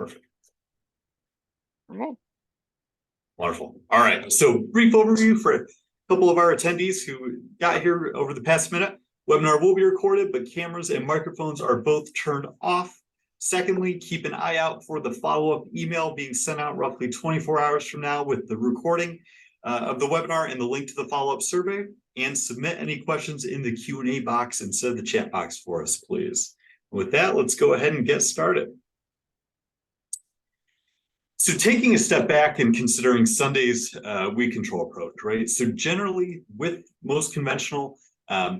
Perfect. All right. Wonderful. All right. So brief overview for a couple of our attendees who got here over the past minute. Webinar will be recorded, but cameras and microphones are both turned off. Secondly, keep an eye out for the follow-up email being sent out roughly 24 hours from now with the recording of the webinar and the link to the follow-up survey. And submit any questions in the Q&A box instead of the chat box for us, please. With that, let's go ahead and get started. So taking a step back and considering Sunday's weed control approach, right? So generally, with most conventional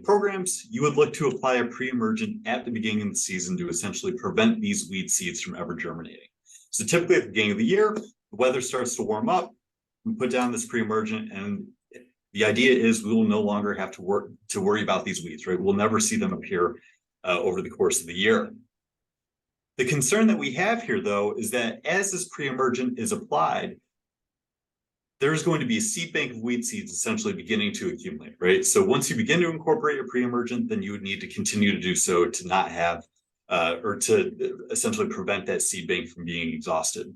programs, you would look to apply a pre-emergent at the beginning of the season to essentially prevent these weed seeds from ever germinating. So typically at the beginning of the year, the weather starts to warm up, we put down this pre-emergent, and the idea is we will no longer have to worry about these weeds, right? We'll never see them appear over the course of the year. The concern that we have here, though, is that as this pre-emergent is applied, there's going to be a seed bank of weed seeds essentially beginning to accumulate, right? So once you begin to incorporate your pre-emergent, then you would need to continue to do so to not have, or to essentially prevent that seed bank from being exhausted.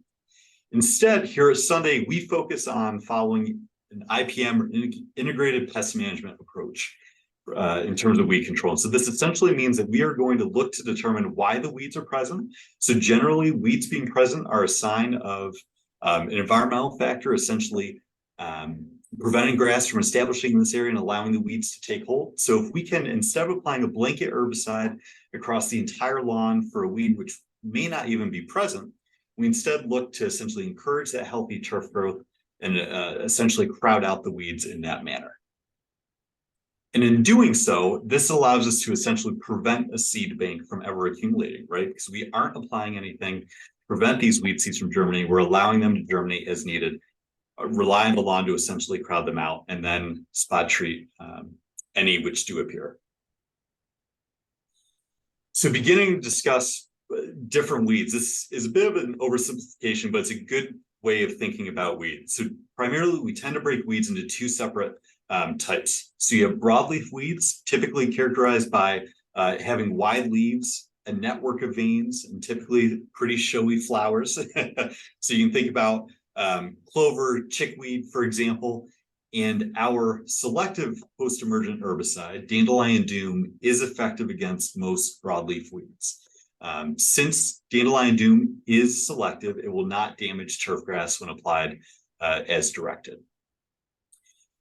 Instead, here at Sunday, we focus on following an IPM, or integrated pest management approach in terms of weed control. So this essentially means that we are going to look to determine why the weeds are present. So generally, weeds being present are a sign of an environmental factor, essentially preventing grass from establishing in this area and allowing the weeds to take hold. So if we can, instead of applying a blanket herbicide across the entire lawn for a weed which may not even be present, we instead look to essentially encourage that healthy turf growth and essentially crowd out the weeds in that manner. And in doing so, this allows us to essentially prevent a seed bank from ever accumulating, right? Because we aren't applying anything to prevent these weed seeds from germinating. We're allowing them to germinate as needed, rely on the lawn to essentially crowd them out, and then spot treat any which do appear. So beginning to discuss different weeds, this is a bit of an oversimplification, but it's a good way of thinking about weeds. So primarily, we tend to break weeds into two separate types. So you have broadleaf weeds, typically characterized by having wide leaves, a network of veins, and typically pretty showy flowers. So you can think about clover, chickweed, for example. And our selective post-emergent herbicide, Dandelion Doom, is effective against most broadleaf weeds. Since Dandelion Doom is selective, it will not damage turfgrass when applied as directed.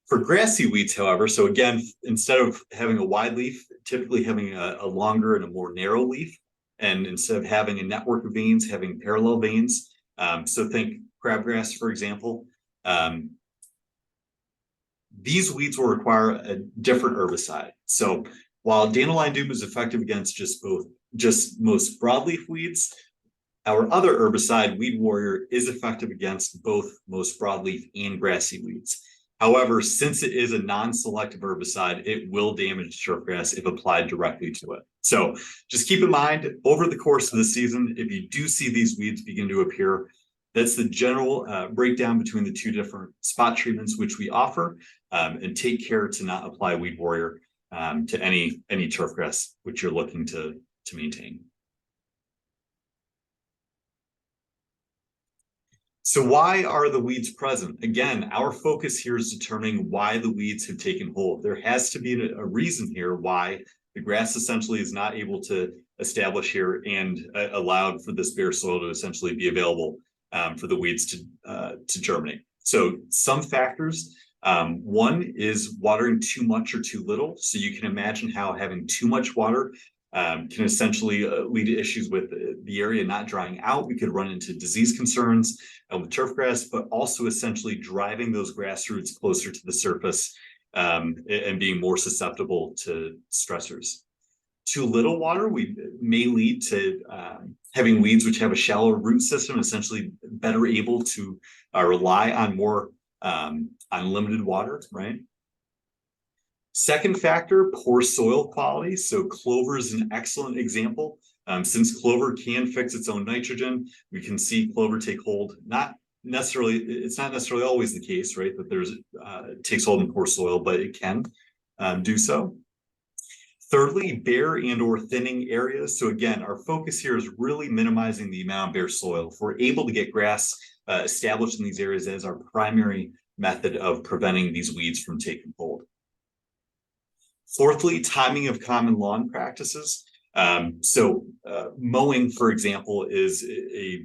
For grassy weeds, however, so again, instead of having a wide leaf, typically having a longer and a more narrow leaf, and instead of having a network of veins, having parallel veins. So think crabgrass, for example. These weeds will require a different herbicide. So while Dandelion Doom is effective against just most broadleaf weeds, our other herbicide, Weed Warrior, is effective against both most broadleaf and grassy weeds. However, since it is a non-selective herbicide, it will damage turfgrass if applied directly to it. So just keep in mind, over the course of the season, if you do see these weeds begin to appear, that's the general breakdown between the two different spot treatments which we offer, and take care to not apply Weed Warrior to any turfgrass which you're looking to maintain. So why are the weeds present? Again, our focus here is determining why the weeds have taken hold. There has to be a reason here why the grass essentially is not able to establish here and allowed for this bare soil to essentially be available for the weeds to germinate. So some factors, one is watering too much or too little. So you can imagine how having too much water can essentially lead to issues with the area not drying out. We could run into disease concerns with turfgrass, but also essentially driving those grass roots closer to the surface and being more susceptible to stressors. Too little water may lead to having weeds which have a shallower root system, essentially better able to rely on more unlimited water, right? Second factor, poor soil quality. So clover is an excellent example. Since clover can fix its own nitrogen, we can see clover take hold. It's not necessarily always the case, right? That it takes hold in poor soil, but it can do so. Thirdly, bare and or thinning areas. So again, our focus here is really minimizing the amount of bare soil. If we're able to get grass established in these areas as our primary method of preventing these weeds from taking hold. Fourthly, timing of common lawn practices. Mowing, for example, is a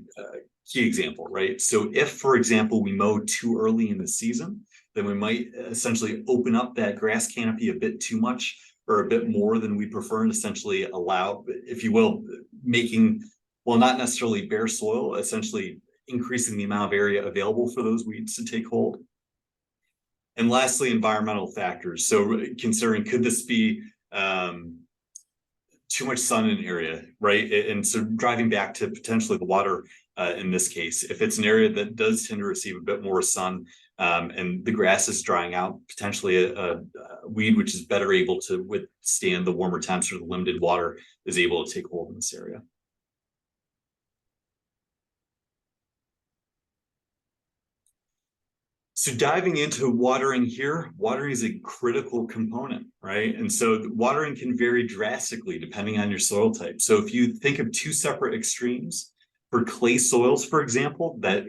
key example, right? So if, for example, we mow too early in the season, then we might essentially open up that grass canopy a bit too much or a bit more than we prefer, and essentially allow, if you will, making, well, not necessarily bare soil, essentially increasing the amount of area available for those weeds to take hold. And lastly, environmental factors. So considering, could this be too much sun in an area, right? And so driving back to potentially the water in this case, if it's an area that does tend to receive a bit more sun and the grass is drying out, potentially a weed which is better able to withstand the warmer temps or the limited water is able to take hold in this area. So diving into watering here, watering is a critical component, right? And so watering can vary drastically depending on your soil type. So if you think of two separate extremes, for clay soils, for example, that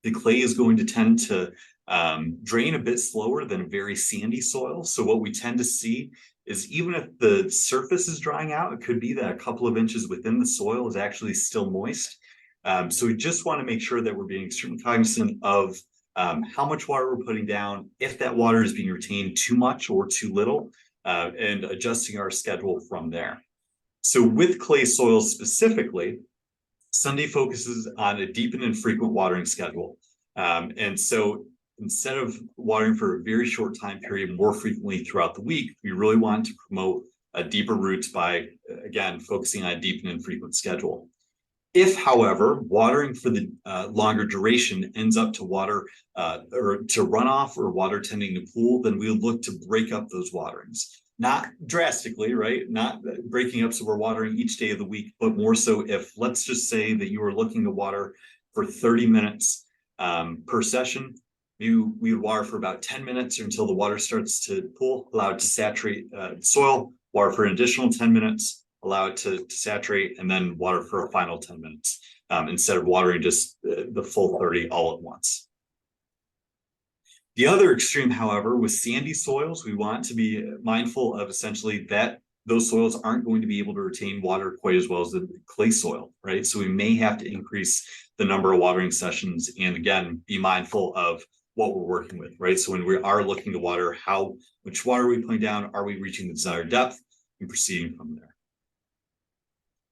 the clay is going to tend to drain a bit slower than a very sandy soil. So what we tend to see is even if the surface is drying out, it could be that a couple of inches within the soil is actually still moist. So we just want to make sure that we're being extremely cognizant of how much water we're putting down, if that water is being retained too much or too little, and adjusting our schedule from there. So with clay soils specifically, Sunday focuses on a deep and infrequent watering schedule. And so instead of watering for a very short time period more frequently throughout the week, we really want to promote deeper roots by, again, focusing on a deep and infrequent schedule. If, however, watering for the longer duration ends up to water or to runoff or water tending to pool, then we would look to break up those waterings. Not drastically, right? Not breaking up so we're watering each day of the week, but more so if, let's just say that you are looking to water for 30 minutes per session, we would water for about 10 minutes until the water starts to pool, allow it to saturate soil, water for an additional 10 minutes, allow it to saturate, and then water for a final 10 minutes instead of watering just the full 30 all at once. The other extreme, however, with sandy soils, we want to be mindful of essentially that those soils aren't going to be able to retain water quite as well as the clay soil, right? So we may have to increase the number of watering sessions and, again, be mindful of what we're working with, right? So when we are looking to water, how much water are we putting down? Are we reaching the desired depth? And proceeding from there.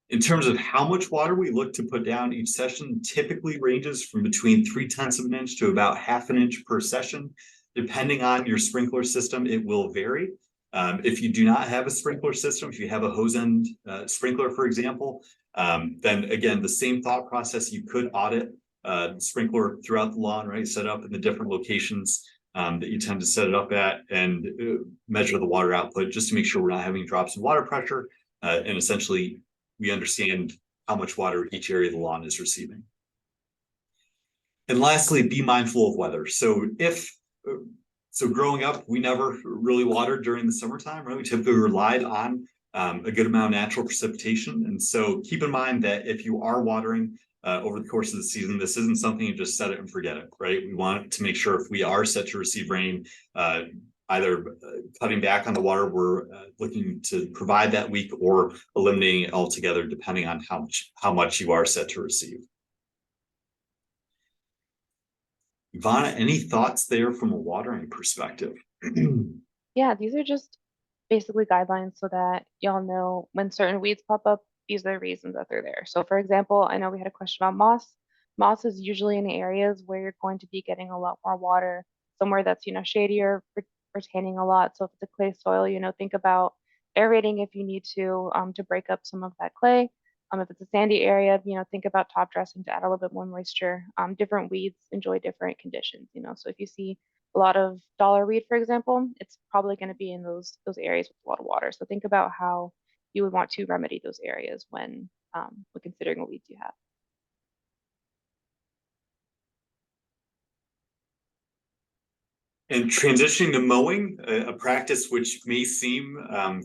In terms of how much water we look to put down each session, typically ranges from between 0.3 of an inch to about 1/2 inch per session. Depending on your sprinkler system, it will vary. If you do not have a sprinkler system, if you have a hose end sprinkler, for example, then again, the same thought process, you could audit sprinkler throughout the lawn, right? Set up in the different locations that you tend to set it up at and measure the water output just to make sure we're not having drops in water pressure and essentially we understand how much water each area of the lawn is receiving. And lastly, be mindful of weather. So growing up, we never really watered during the summertime, right? We typically relied on a good amount of natural precipitation. And so keep in mind that if you are watering over the course of the season, this isn't something you just set it and forget it, right? We want to make sure if we are set to receive rain, either cutting back on the water we're looking to provide that week or eliminating it altogether, depending on how much you are set to receive. Ivana, any thoughts there from a watering perspective? Yeah, these are just basically guidelines so that y'all know when certain weeds pop up, these are the reasons that they're there. So for example, I know we had a question about moss. Moss is usually in areas where you're going to be getting a lot more water, somewhere that's, shadier, retaining a lot. So if it's a clay soil, think about aerating if you need to break up some of that clay. If it's a sandy area, think about top dressing to add a little bit more moisture. Different weeds enjoy different conditions, so if you see a lot of dollar weed, for example, it's probably going to be in those areas with a lot of water. So think about how you would want to remedy those areas when considering what weeds you have. And transitioning to mowing, a practice which may seem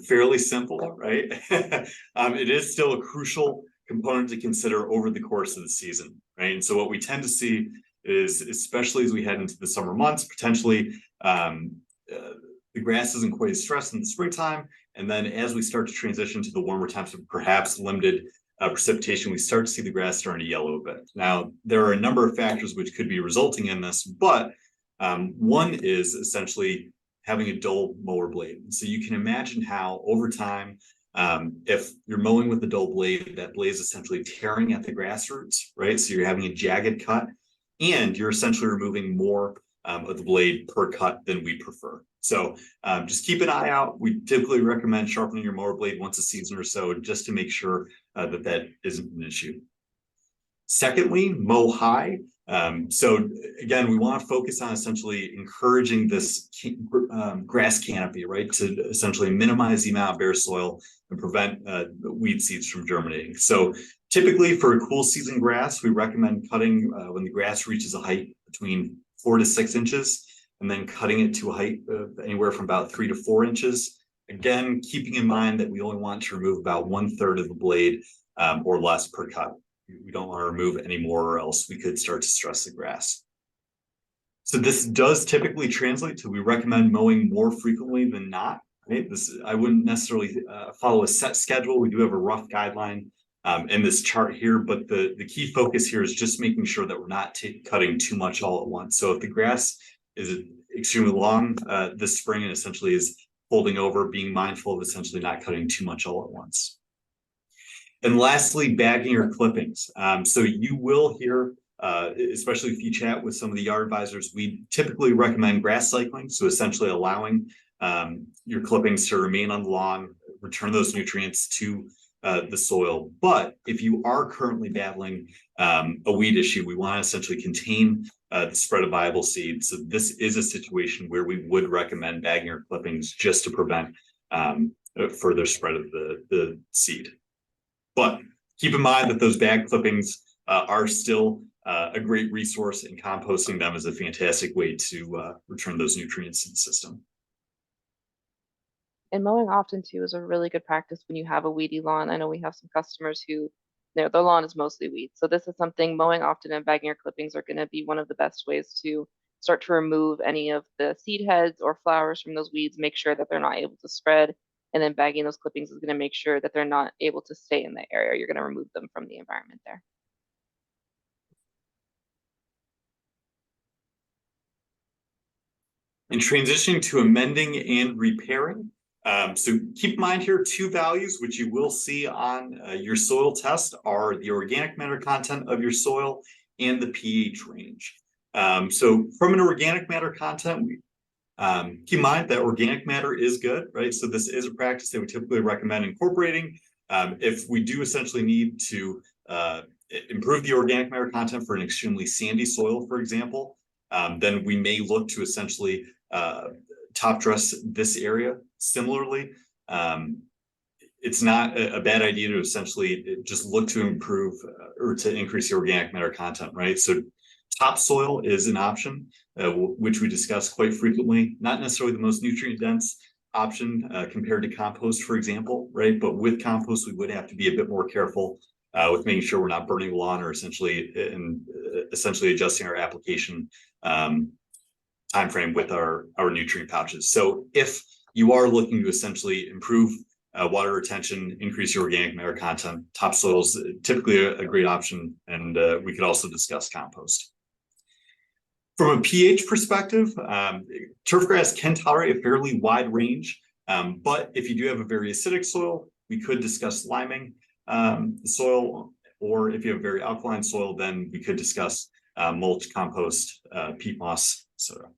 fairly simple, right? It is still a crucial component to consider over the course of the season, right? And so what we tend to see is, especially as we head into the summer months, potentially the grass isn't quite as stressed in the springtime. And then as we start to transition to the warmer times of perhaps limited precipitation, we start to see the grass starting to yellow a bit. Now, there are a number of factors which could be resulting in this, but one is essentially having a dull mower blade. So you can imagine how over time, if you're mowing with a dull blade, that blade is essentially tearing at the grass roots, right? So you're having a jagged cut and you're essentially removing more of the blade per cut than we prefer. So just keep an eye out. We typically recommend sharpening your mower blade once a season or so, just to make sure that isn't an issue. Secondly, mow high. So again, we want to focus on essentially encouraging this grass canopy, right, to essentially minimize the amount of bare soil and prevent weed seeds from germinating. So typically for a cool season grass, we recommend cutting when the grass reaches a height between 4 to 6 inches, and then cutting it to a height of anywhere from about 3 to 4 inches. Again, keeping in mind that we only want to remove about 1/3 of the blade or less per cut. We don't want to remove any more, or else we could start to stress the grass. So this does typically translate to, we recommend mowing more frequently than not. Right? I wouldn't necessarily follow a set schedule. We do have a rough guideline in this chart here, but the key focus here is just making sure that we're not cutting too much all at once. So if the grass is extremely long this spring and essentially is folding over, being mindful of essentially not cutting too much all at once. And lastly, bagging your clippings. So you will hear, especially if you chat with some of the yard advisors, we typically recommend grass cycling. So essentially allowing your clippings to remain on the lawn, return those nutrients to the soil. But if you are currently battling a weed issue, we want to essentially contain the spread of viable seed. So this is a situation where we would recommend bagging your clippings just to prevent further spread of the seed. But keep in mind that those bag clippings are still a great resource, and composting them is a fantastic way to return those nutrients to the system. And mowing often too is a really good practice when you have a weedy lawn. I know we have some customers who their lawn is mostly weeds. So this is something, mowing often and bagging your clippings are going to be one of the best ways to start to remove any of the seed heads or flowers from those weeds, make sure that they're not able to spread. And then bagging those clippings is going to make sure that they're not able to stay in the area. You're going to remove them from the environment there. In transitioning to amending and repairing, so keep in mind here, 2 values which you will see on your soil test are the organic matter content of your soil and the pH range. So from an organic matter content, keep in mind that organic matter is good, right? So this is a practice that we typically recommend incorporating. If we do essentially need to improve the organic matter content for an extremely sandy soil, for example, then we may look to essentially top dress this area. Similarly, it's not a bad idea to essentially just look to improve or to increase the organic matter content, right? So topsoil is an option, which we discuss quite frequently, not necessarily the most nutrient dense option compared to compost, for example, right? But with compost, we would have to be a bit more careful with making sure we're not burning the lawn or essentially adjusting our application time frame with our nutrient pouches. So if you are looking to essentially improve water retention, increase your organic matter content, topsoil is typically a great option, and we could also discuss compost. From a pH perspective, turfgrass can tolerate a fairly wide range, but if you do have a very acidic soil, we could discuss liming the soil, or if you have very alkaline soil, then we could discuss mulch, compost, peat moss, etc.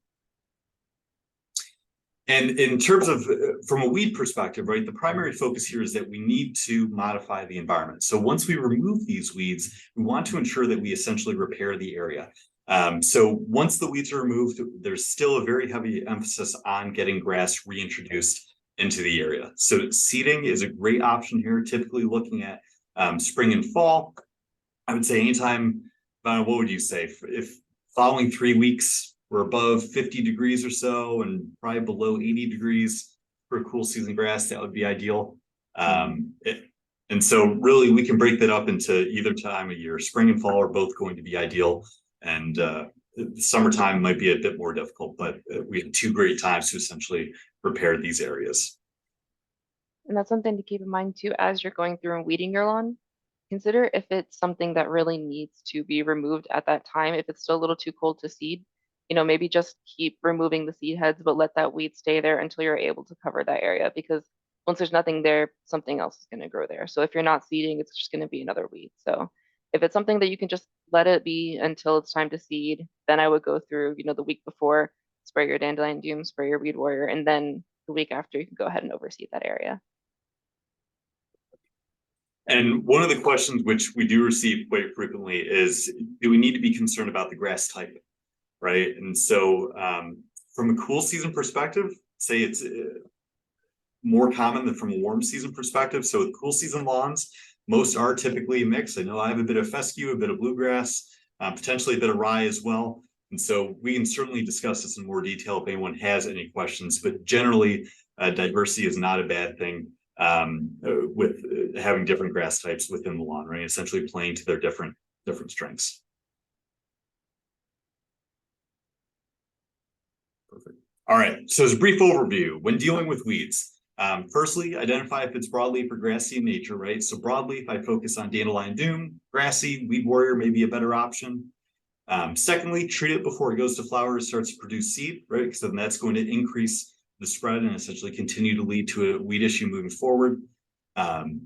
And in terms of, from a weed perspective, right, the primary focus here is that we need to modify the environment. So once we remove these weeds, we want to ensure that we essentially repair the area. So once the weeds are removed, there's still a very heavy emphasis on getting grass reintroduced into the area. So seeding is a great option here, typically looking at spring and fall. I would say anytime, what would you say? If following 3 weeks we're above 50 degrees or so and probably below 80 degrees for cool season grass, that would be ideal. And so really we can break that up into either time of year. Spring and fall are both going to be ideal. And the summertime might be a bit more difficult, but we have two great times to essentially repair these areas. And that's something to keep in mind too as you're going through and weeding your lawn. Consider if it's something that really needs to be removed at that time. If it's still a little too cold to seed, maybe just keep removing the seed heads, but let that weed stay there until you're able to cover that area. Because once there's nothing there, something else is going to grow there. So if you're not seeding, it's just going to be another weed. So if it's something that you can just let it be until it's time to seed, then I would go through, the week before, spray your Dandelion Doom, spray your Weed Warrior, and then the week after you can go ahead and overseed that area. And one of the questions which we do receive quite frequently is, do we need to be concerned about the grass type, right? And so from a cool season perspective, say it's more common than from a warm season perspective. So with cool season lawns, most are typically a mix. I know I have a bit of fescue, a bit of bluegrass, potentially a bit of rye as well. And so we can certainly discuss this in more detail if anyone has any questions, but generally diversity is not a bad thing with having different grass types within the lawn, right? Essentially playing to their different strengths. Perfect. All right, so as a brief overview, when dealing with weeds, firstly, identify if it's broadleaf or grassy in nature, right? So broadleaf, I focus on Dandelion Doom. Grassy, Weed Warrior may be a better option. Secondly, treat it before it goes to flower, starts to produce seed, right? Because then that's going to increase the spread and essentially continue to lead to a weed issue moving forward.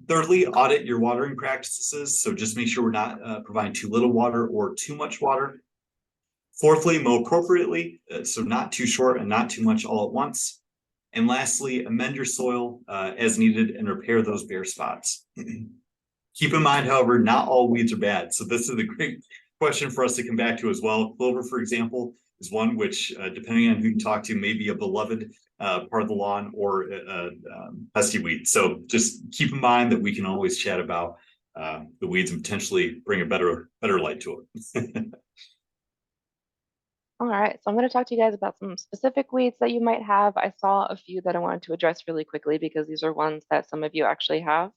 Thirdly, audit your watering practices. So just make sure we're not providing too little water or too much water. Fourthly, mow appropriately, so not too short and not too much all at once. And lastly, amend your soil as needed and repair those bare spots. Keep in mind, however, not all weeds are bad. So this is a great question for us to come back to as well. Clover, for example, is one which, depending on who you talk to, may be a beloved part of the lawn or a pesky weed. So just keep in mind that we can always chat about the weeds and potentially bring a better light to it. All right, so I'm going to talk to you guys about some specific weeds that you might have. I saw a few that I wanted to address really quickly because these are ones that some of you actually have.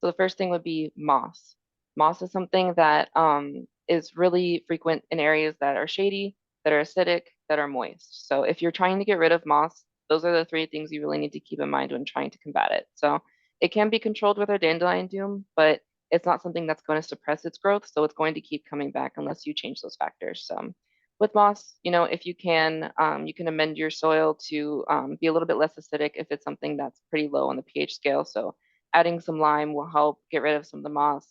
So the first thing would be moss. Moss is something that is really frequent in areas that are shady, that are acidic, that are moist. So if you're trying to get rid of moss, those are the three things you really need to keep in mind when trying to combat it. So it can be controlled with our Dandelion Doom, but it's not something that's going to suppress its growth. So it's going to keep coming back unless you change those factors. So with moss, if you can amend your soil to be a little bit less acidic if it's something that's pretty low on the pH scale. So adding some lime will help get rid of some of the moss.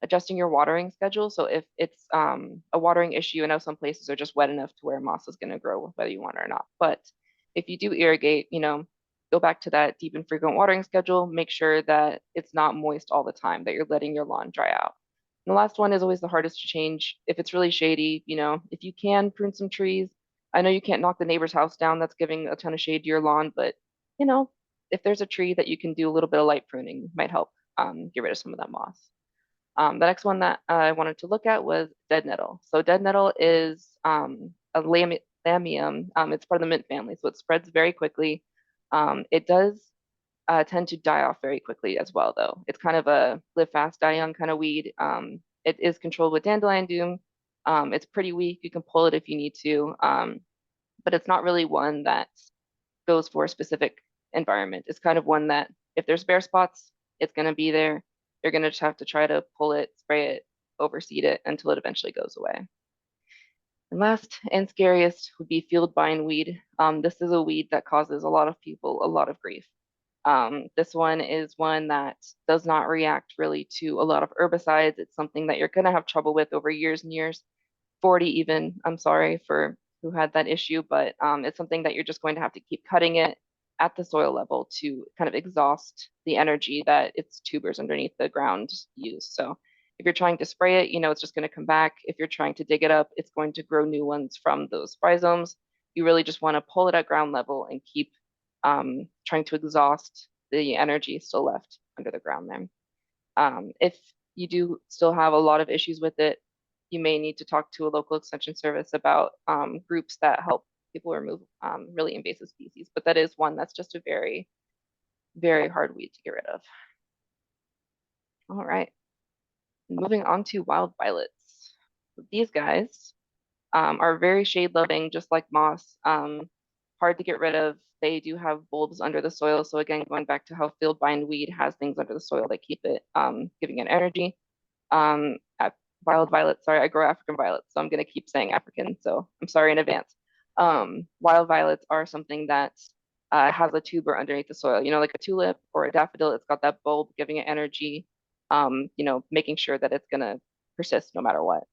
Adjusting your watering schedule. So if it's a watering issue, I know some places are just wet enough to where moss is going to grow whether you want it or not. But if you do irrigate, go back to that deep and frequent watering schedule. Make sure that it's not moist all the time, that you're letting your lawn dry out. And the last one is always the hardest to change. If it's really shady, if you can prune some trees, I know you can't knock the neighbor's house down that's giving a ton of shade to your lawn, but if there's a tree that you can do a little bit of light pruning, might help get rid of some of that moss. The next one that I wanted to look at was dead nettle. So dead nettle is a lamium. It's part of the mint family, so it spreads very quickly. It does tend to die off very quickly as well, though. It's kind of a live fast, die young kind of weed. It is controlled with Dandelion Doom. It's pretty weak. You can pull it if you need to, but it's not really one that goes for a specific environment. It's kind of one that if there's bare spots, it's going to be there. You're going to just have to try to pull it, spray it, overseed it until it eventually goes away. And last and scariest would be field bindweed. This is a weed that causes a lot of people a lot of grief. This one is one that does not react really to a lot of herbicides. It's something that you're going to have trouble with over years and years, 40 even. I'm sorry for who had that issue, but it's something that you're just going to have to keep cutting it at the soil level to kind of exhaust the energy that its tubers underneath the ground use. So if you're trying to spray it, it's just going to come back. If you're trying to dig it up, it's going to grow new ones from those rhizomes. You really just want to pull it at ground level and keep trying to exhaust the energy still left under the ground there. If you do still have a lot of issues with it, you may need to talk to a local extension service about groups that help people remove really invasive species. But that is one that's just a very, very hard weed to get rid of. All right, moving on to wild violets. These guys are very shade loving, just like moss. Hard to get rid of. They do have bulbs under the soil. So again, going back to how field bindweed has things under the soil that keep it giving it energy. Um, Wild violets, sorry, I grow African violets, so I'm gonna keep saying African, so I'm sorry in advance. Wild violets are something that has a tuber underneath the soil, like a tulip or a daffodil. It's got that bulb giving it energy, making sure that it's gonna persist no matter what.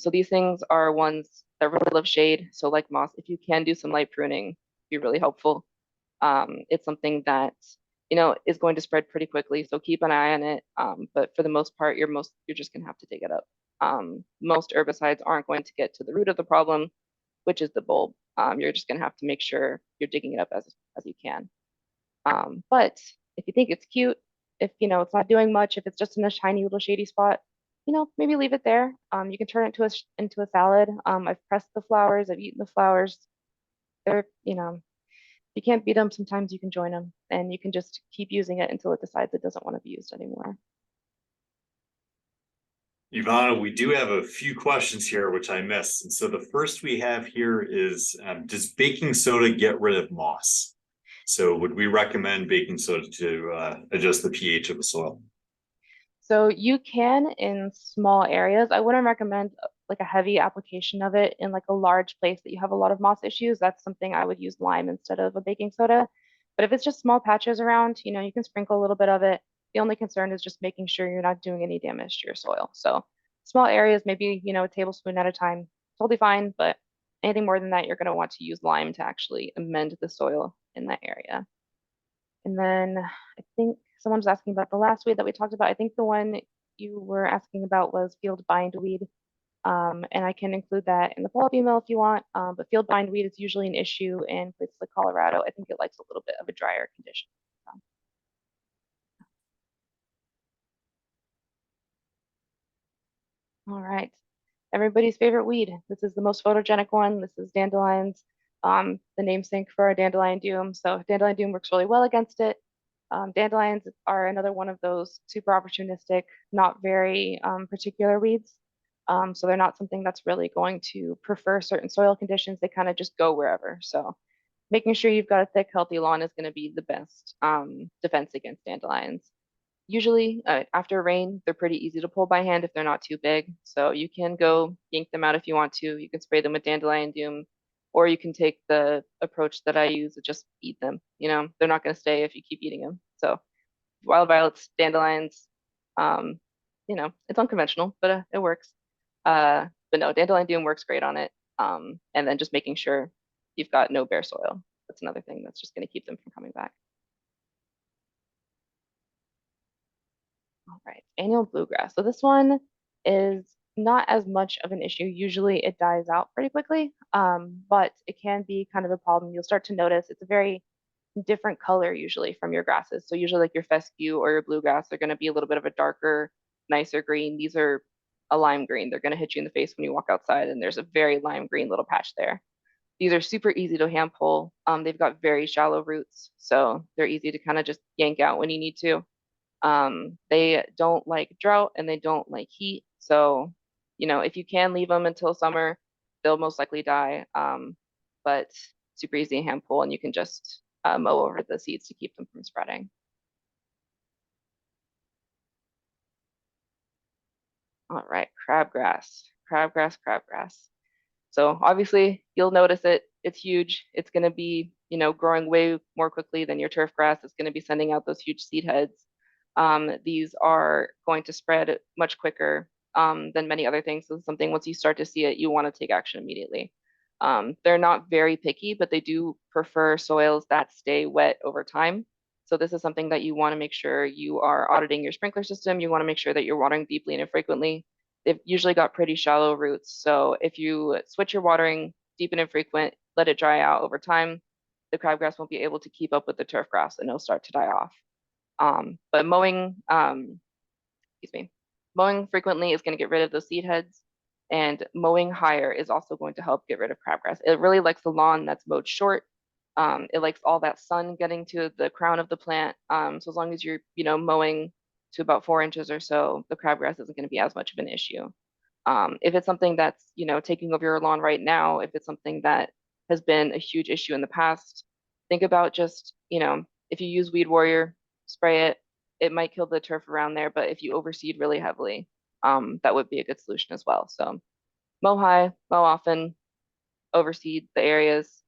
So these things are ones that really love shade. So like moss, if you can do some light pruning, be really helpful. It's something that is going to spread pretty quickly, so keep an eye on it. But for the most part, you're just gonna have to dig it up. Most herbicides aren't going to get to the root of the problem, which is the bulb. You're just gonna have to make sure you're digging it up as you can. But if you think it's cute, if it's not doing much, if it's just in a tiny little shady spot, maybe leave it there. You can turn it into a salad. I've pressed the flowers, I've eaten the flowers. They're, you can't beat them. Sometimes you can join them, and you can just keep using it until it decides it doesn't want to be used anymore. Ivana, we do have a few questions here, which I missed. And so the first we have here is, does baking soda get rid of moss? So would we recommend baking soda to adjust the pH of the soil? So you can in small areas. I wouldn't recommend like a heavy application of it in like a large place that you have a lot of moss issues. That's something I would use lime instead of a baking soda. But if it's just small patches around, you can sprinkle a little bit of it. The only concern is just making sure you're not doing any damage to your soil. So small areas, maybe, a tablespoon at a time, totally fine. But anything more than that, you're going to want to use lime to actually amend the soil in that area. And then I think someone's asking about the last weed that we talked about. I think the one you were asking about was field bindweed. And I can include that in the follow-up email if you want. But field bindweed is usually an issue in places like Colorado. I think it likes a little bit of a drier condition. All right. Everybody's favorite weed. This is the most photogenic one. This is dandelions. The namesake for our dandelion doom. So dandelion doom works really well against it. Dandelions are another one of those super opportunistic, not very particular weeds. So they're not something that's really going to prefer certain soil conditions. They kind of just go wherever. So making sure you've got a thick, healthy lawn is going to be the best defense against dandelions. Usually after rain, they're pretty easy to pull by hand if they're not too big. So you can go yank them out if you want to. You can spray them with dandelion doom, or you can take the approach that I use and just eat them. They're not going to stay if you keep eating them. So wild violets, dandelions, it's unconventional, but it works. But no, dandelion doom works great on it. And then just making sure you've got no bare soil. That's another thing that's just going to keep them from coming back. All right, annual bluegrass. So this one is not as much of an issue. Usually it dies out pretty quickly, but it can be kind of a problem. You'll start to notice it's a very different color usually from your grasses. So usually like your fescue or your bluegrass, they're going to be a little bit of a darker, nicer green. These are a lime green. They're going to hit you in the face when you walk outside, and there's a very lime green little patch there. These are super easy to hand pull. They've got very shallow roots, so they're easy to kind of just yank out when you need to. They don't like drought and they don't like heat. So, if you can leave them until summer, they'll most likely die. But super easy to hand pull, and you can just mow over the seeds to keep them from spreading. All right, crabgrass, crabgrass, crabgrass. So obviously you'll notice it. It's huge. It's going to be, growing way more quickly than your turf grass. It's going to be sending out those huge seed heads. These are going to spread much quicker than many other things. So something, once you start to see it, you want to take action immediately. They're not very picky, but they do prefer soils that stay wet over time. So this is something that you want to make sure you are auditing your sprinkler system. You want to make sure that you're watering deeply and infrequently. They've usually got pretty shallow roots. So if you switch your watering deep and infrequent, let it dry out over time, the crabgrass won't be able to keep up with the turf grass and it'll start to die off. But mowing frequently is going to get rid of those seed heads. And mowing higher is also going to help get rid of crabgrass. It really likes the lawn that's mowed short. It likes all that sun getting to the crown of the plant. So as long as you're, mowing to about 4 inches or so, the crabgrass isn't going to be as much of an issue. If it's something that's, taking over your lawn right now, if it's something that has been a huge issue in the past, think about just, if you use Weed Warrior, spray it. It might kill the turf around there, but if you overseed really heavily, that would be a good solution as well. So mow high, mow often, overseed the areas,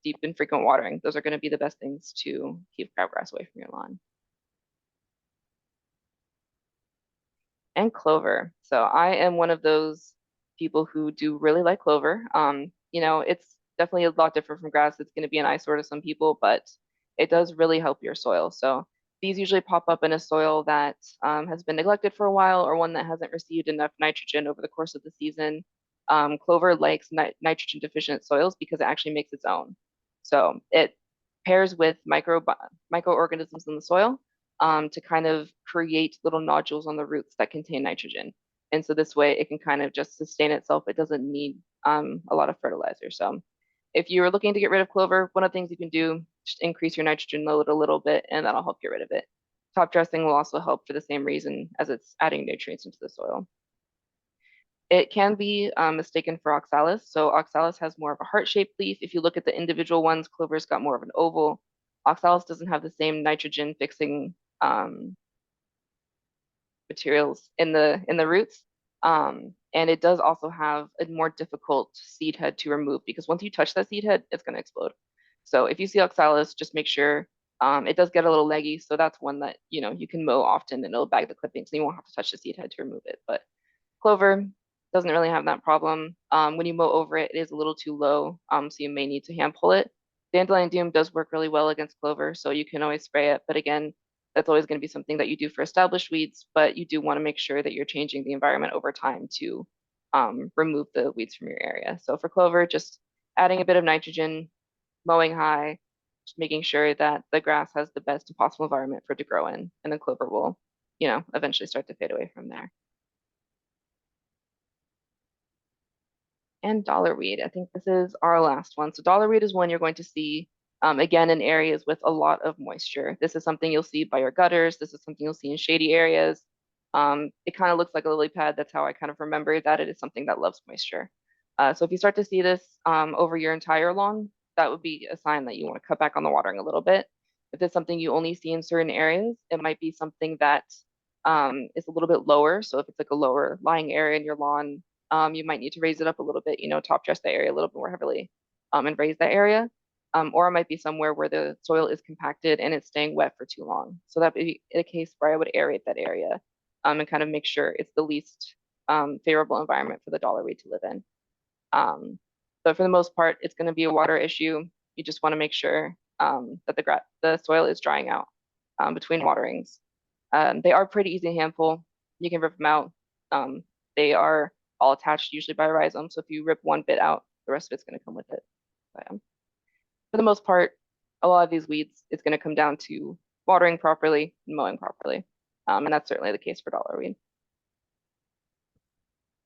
deep and frequent watering. Those are going to be the best things to keep crabgrass away from your lawn. And clover. So I am one of those people who do really like clover. It's definitely a lot different from grass. It's going to be an eyesore to some people, but it does really help your soil. So these usually pop up in a soil that has been neglected for a while or one that hasn't received enough nitrogen over the course of the season. Clover likes nitrogen deficient soils because it actually makes its own. So it pairs with microorganisms in the soil to kind of create little nodules on the roots that contain nitrogen. And so this way it can kind of just sustain itself. It doesn't need a lot of fertilizer. So if you're looking to get rid of clover, one of the things you can do, just increase your nitrogen load a little bit, and that'll help get rid of it. Top dressing will also help for the same reason as it's adding nutrients into the soil. It can be mistaken for oxalis. So oxalis has more of a heart-shaped leaf. If you look at the individual ones, clover's got more of an oval. Oxalis doesn't have the same nitrogen fixing materials in the roots. And it does also have a more difficult seed head to remove because once you touch that seed head, it's going to explode. So if you see oxalis, just make sure it does get a little leggy. So that's one that you can mow often and it'll bag the clippings and you won't have to touch the seed head to remove it. But clover doesn't really have that problem. When you mow over it, it is a little too low, so you may need to hand pull it. Dandelion doom does work really well against clover, so you can always spray it. But again, that's always going to be something that you do for established weeds, but you do want to make sure that you're changing the environment over time to remove the weeds from your area. So for clover, just adding a bit of nitrogen, mowing high, just making sure that the grass has the best possible environment for it to grow in, and then clover will, eventually start to fade away from there. And dollarweed. I think this is our last one. So dollarweed is one you're going to see again in areas with a lot of moisture. This is something you'll see by your gutters. This is something you'll see in shady areas. It kind of looks like a lily pad. That's how I kind of remember that it is something that loves moisture. So if you start to see this over your entire lawn, that would be a sign that you want to cut back on the watering a little bit. If it's something you only see in certain areas, it might be something that is a little bit lower. So if it's like a lower lying area in your lawn, you might need to raise it up a little bit, top dress that area a little bit more heavily and raise that area. Or it might be somewhere where the soil is compacted and it's staying wet for too long. So that'd be a case where I would aerate that area and kind of make sure it's the least favorable environment for the dollarweed to live in. But for the most part, it's going to be a water issue. You just want to make sure that the soil is drying out between waterings. They are pretty easy to hand pull. You can rip them out. They are all attached usually by a rhizome. So if you rip one bit out, the rest of it's going to come with it. But, for the most part, a lot of these weeds, it's going to come down to watering properly and mowing properly. And that's certainly the case for dollarweed.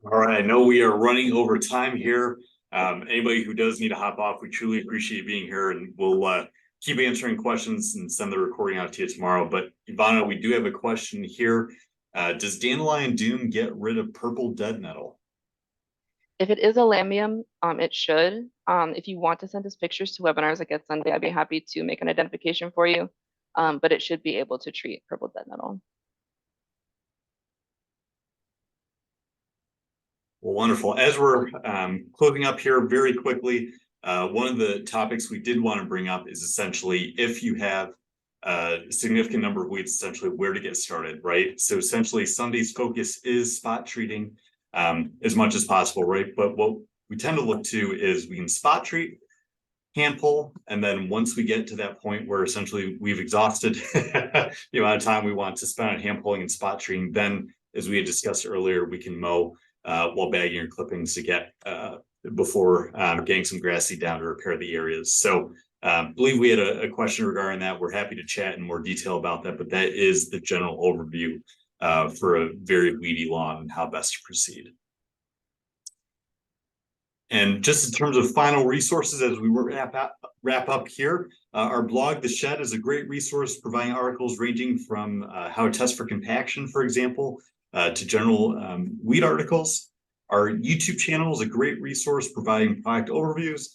All right, I know we are running over time here. Anybody who does need to hop off, we truly appreciate you being here, and we'll keep answering questions and send the recording out to you tomorrow. But Ivana, we do have a question here. Does Dandelion Doom get rid of purple dead nettle? If it is a lamium, it should. If you want to send us pictures to webinars like at Sunday, I'd be happy to make an identification for you. But it should be able to treat purple dead nettle. Well, wonderful. As we're closing up here very quickly, one of the topics we did want to bring up is essentially if you have a significant number of weeds, essentially where to get started, right? So essentially Sunday's focus is spot treating as much as possible, right? But what we tend to look to is we can spot treat, hand pull, and then once we get to that point where essentially we've exhausted the amount of time we want to spend on hand pulling and spot treating, then as we had discussed earlier, we can mow while bagging your clippings to get before getting some grass seed down to repair the areas. So I believe we had a question regarding that. We're happy to chat in more detail about that, but that is the general overview for a very weedy lawn and how best to proceed. And just in terms of final resources, as we wrap up here, our blog, The Shed, is a great resource providing articles ranging from how to test for compaction, for example, to general weed articles. Our YouTube channel is a great resource providing product overviews,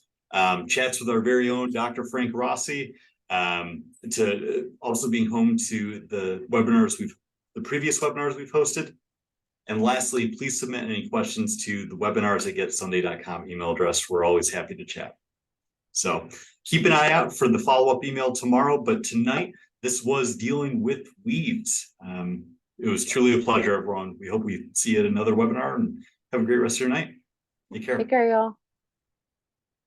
chats with our very own Dr. Frank Rossi, to also being home to the previous webinars we've hosted. And lastly, please submit any questions to the webinars@getsunday.com email address. We're always happy to chat. So keep an eye out for the follow-up email tomorrow. But tonight, this was dealing with weeds. It was truly a pleasure, everyone. We hope we see you at another webinar, and have a great rest of your night. Take care. Take care, y'all.